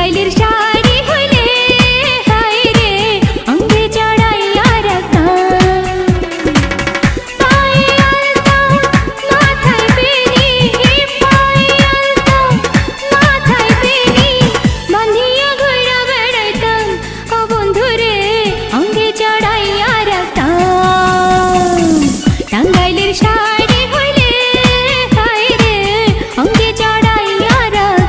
টাঙ্গাইলের শাড়ি হইলে হায় রে অঙ্গে চড়াইয়া রাখতাম পায়ে আলতা মাথায় বেনি পায়ে আলতা মাথায় বেনি বাঁধিয়া ঘুরা বেড়াইতাম ও বন্ধুরে অঙ্গে চড়াইয়া রাখতাম টাঙ্গাইলের শাড়ি হইলে হায় রে অঙ্গে চড়াইয়া রাখতাম।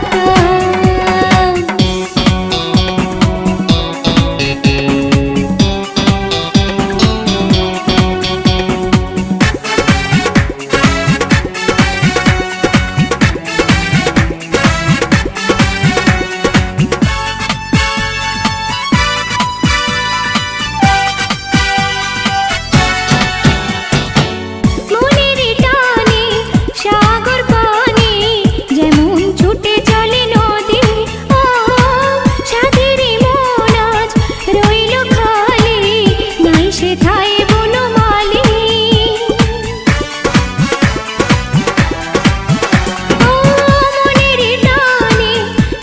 মনের টানে সাগর পানি যেমন ছুটে চলে নদী ও সাধের মন আজ রইল খালি নাই সেথায় বনমালী ও মনের টানে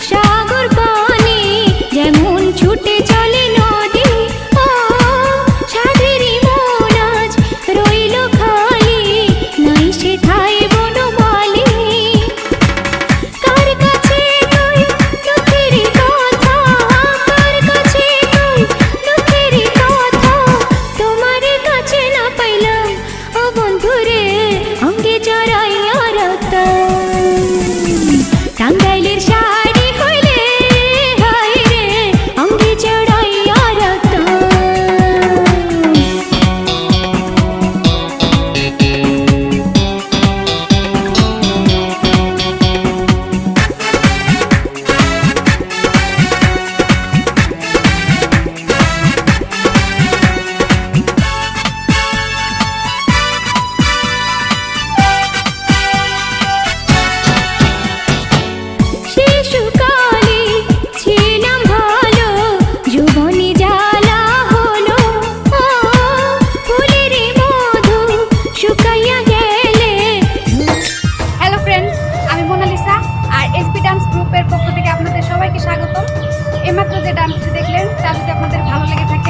সাগর পানি যেমন ছুটে চলে নদী ও সাধের মন আজ রইল খালি নাই সেথায় বনমালী কার কাছে তুই দুঃখের কথা কার কাছে তুই দুঃখের কথা তোমার কাছে না পাইলাম ও বন্ধুরে অঙ্গে চড়াইয়া রাখতাম টাঙ্গাইলের শাড়ি হইলে হায় রে অঙ্গে চড়াইয়া রাখতাম। শিশুকালে ছিলাম ভালো যৌবনে জ্বালা হলো ও ফুলের মধু শুকাইয়া গেলে। হ্যালো ফ্রেন্ডস, আমি মোনালিসা আর এসপি ডান্স গ্রুপের পক্ষ থেকে আপনাদের সবাইকে স্বাগতম। এইমাত্র যে ডান্সটি দেখলেন তা যদি আপনাদের ভালো লেগে থাকে